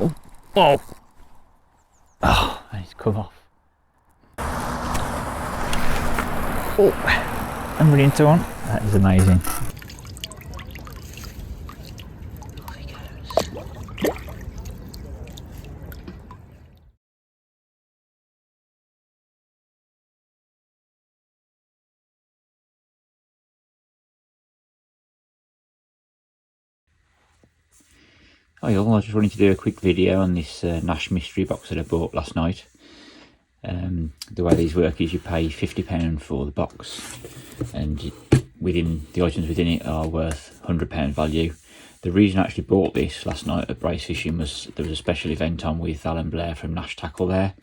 Oh, oh, and it's come off. Oh, I'm really into one. That is amazing. Off he goes. Hi all, I just wanted to do a quick video on this Nash Mystery Box that I bought last night. The way these work is you pay £50 for the box, and the items within it are worth £100 value. The reason I actually bought this last night at Brace Fishing was there was a special event on with Alan Blair from Nash Tackle there,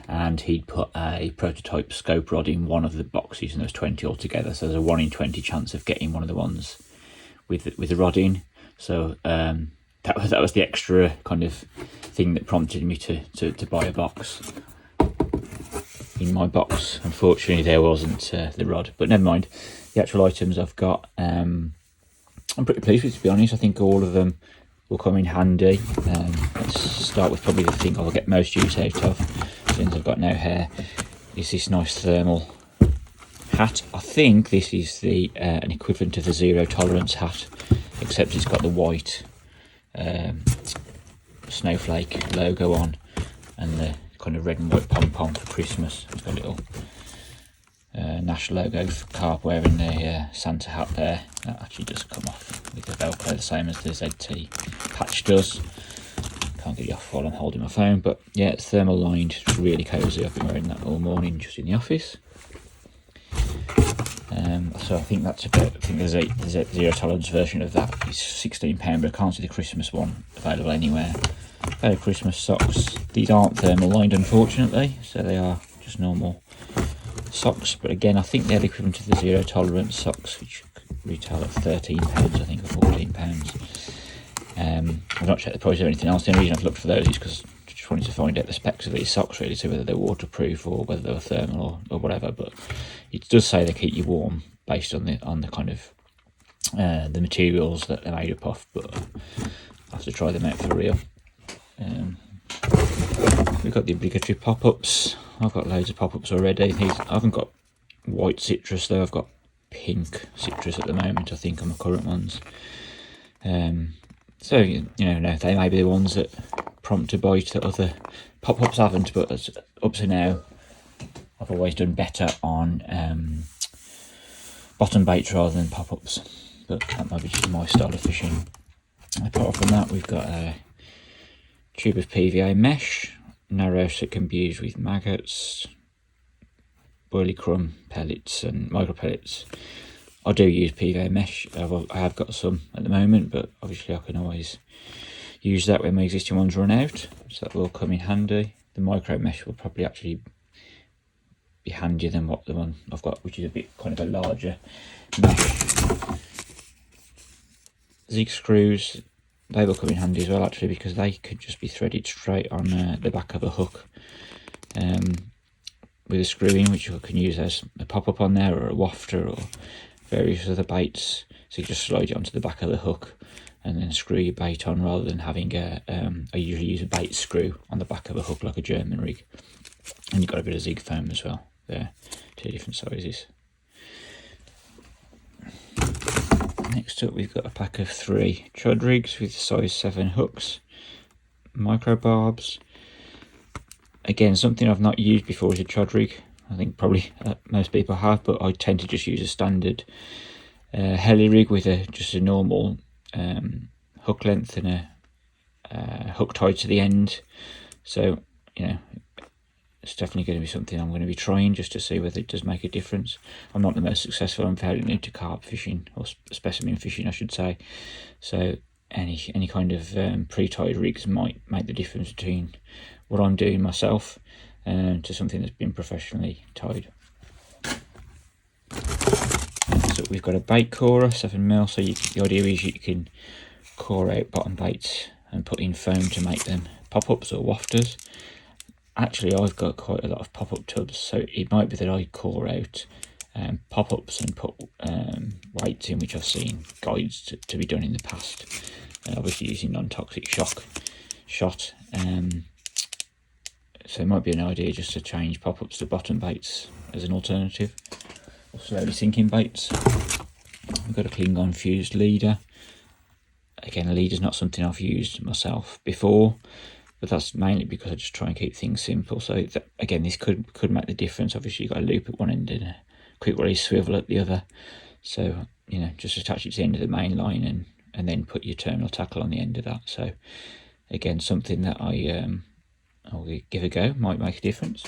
and he'd put a prototype scope rod in one of the boxes, and there was 20 altogether, so there's a 1 in 20 chance of getting one of the ones with the rod in. So that was the extra kind of thing that prompted me to buy a box. In my box, unfortunately, there wasn't the rod, but never mind. The actual items I've got, I'm pretty pleased with, to be honest. I think all of them will come in handy. Let's start with probably the thing I'll get most use out of, since I've got no hair, is this nice thermal hat. I think this is an equivalent of the zero tolerance hat, except it's got the white snowflake logo on and the kind of red and white pom-pom for Christmas. It's got a little Nash logo for Carp wearing the Santa hat there. That actually does come off with the Velcro, the same as the ZT patch does. Can't get it off while I'm holding my phone, but yeah, it's thermal lined. It's really cosy. I've been wearing that all morning just in the office. So I think that's about, I think there's a zero tolerance version of that. It's £16, but I can't see the Christmas one available anywhere. Very Christmas socks. These aren't thermal lined, unfortunately, so they are just normal socks. But again, I think they're the equivalent to the zero tolerance socks, which retail at £13, I think, or £14. I've not checked the price or anything else. The only reason I've looked for those is because I just wanted to find out the specs of these socks, really, so whether they're waterproof or whether they're thermal or whatever. But it does say they keep you warm based on the kind of the materials that they're made up of, but I'll have to try them out for real. We've got the obligatory pop-ups. I've got loads of pop-ups already. I haven't got white citrus though, I've got pink citrus at the moment, I think, on my current ones. So you know, they may be the ones that prompt a bite that other pop-ups haven't, but up to now I've always done better on bottom baits rather than pop-ups, but that might be just my style of fishing. Apart from that, we've got a tube of PVA mesh, narrow so it can be used with maggots, boilie crumb pellets and micro pellets. I do use PVA mesh. I have got some at the moment, but obviously I can always use that when my existing ones run out, so that will come in handy. The micro mesh will probably actually be handier than what the one I've got, which is a bit kind of a larger mesh. Zig screws, they will come in handy as well, actually, because they could just be threaded straight on the back of a hook with a screw in, which you can use as a pop-up on there, or a wafter, or various other baits. So you just slide it onto the back of the hook and then screw your bait on, rather than having I usually use a bait screw on the back of a hook like a German rig. And you've got a bit of zig foam as well there, 2 different sizes. Next up, we've got a pack of 3 chud rigs with size 7 hooks, micro barbs. Again, something I've not used before is a chud rig. I think probably most people have, but I tend to just use a standard heli rig with just a normal hook length and a hook tied to the end. So, you know, it's definitely going to be something I'm going to be trying, just to see whether it does make a difference. I'm not the most successful. I'm fairly new to carp fishing, or specimen fishing, I should say. So any kind of pre-tied rigs might make the difference between what I'm doing myself to something that's been professionally tied. So we've got a bait corer, 7mm. So the idea is you can core out bottom baits and put in foam to make them pop-ups or wafters. Actually, I've got quite a lot of pop-up tubs, so it might be that I core out pop-ups and put weights in, which I've seen guides to be done in the past, obviously using non-toxic shot. So it might be an idea just to change pop-ups to bottom baits as an alternative, or slowly sinking baits. We've got a Klingon fused leader. Again, a leader's not something I've used myself before, but that's mainly because I just try and keep things simple. So that, again, this could make the difference. Obviously, you've got a loop at one end and a quick release swivel at the other. So, you know, just attach it to the end of the main line and then put your terminal tackle on the end of that. So, again, something that I'll give a go, might make a difference.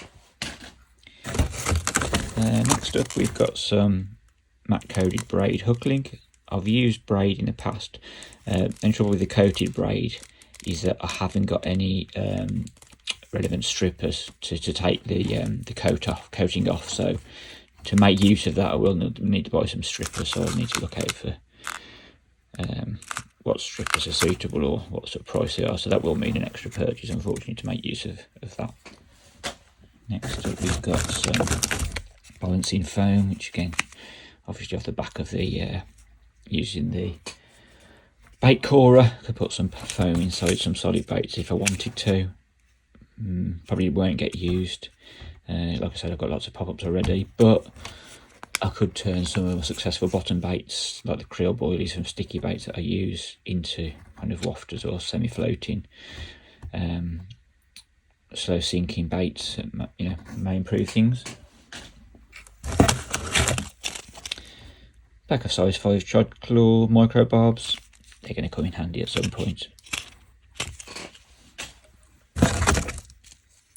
Next up, we've got some matte coated braid hook link. I've used braid in the past. The trouble with the coated braid is that I haven't got any relevant strippers to take the coating off. So to make use of that, I will need to buy some strippers. So I'll need to look out for what strippers are suitable or what sort of price they are. So that will mean an extra purchase, unfortunately, to make use of that. Next up, we've got some balancing foam, which again, obviously off the back of the using the bait corer, I could put some foam inside some solid baits if I wanted to. Probably won't get used. Like I said, I've got lots of pop-ups already, but I could turn some of the successful bottom baits, like the krill boilies and sticky baits that I use, into kind of wafters or semi-floating, slow sinking baits. You know, may improve things. Pack of size 5 chod claw micro barbs. They're going to come in handy at some point.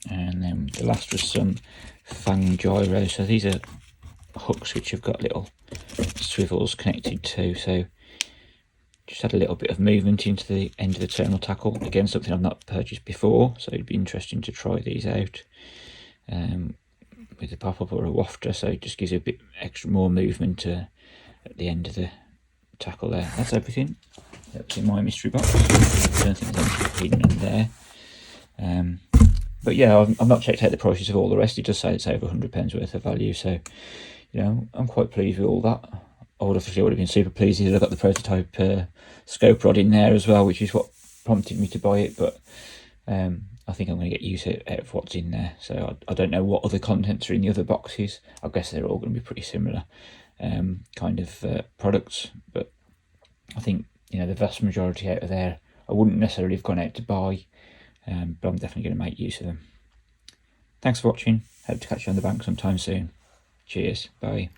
And then the last was some fang gyros. So these are hooks which have got little swivels connected to. So just had a little bit of movement into the end of the terminal tackle. Again, something I've not purchased before, so it'd be interesting to try these out with a pop-up or a wafter. So it just gives you a bit extra more movement at the end of the tackle there. That's everything. That's in my mystery box. I don't think there's anything hidden in there. But yeah, I've not checked out the prices of all the rest. It does say it's over £100 worth of value, so you know, I'm quite pleased with all that. I would have been super pleased if I got the prototype scope rod in there as well, which is what prompted me to buy it. But I think I'm going to get use out of what's in there. So I don't know what other contents are in the other boxes. I guess they're all going to be pretty similar kind of products, but I think, you know, the vast majority out of there I wouldn't necessarily have gone out to buy, but I'm definitely going to make use of them. Thanks for watching. Hope to catch you on the bank sometime soon. Cheers. Bye.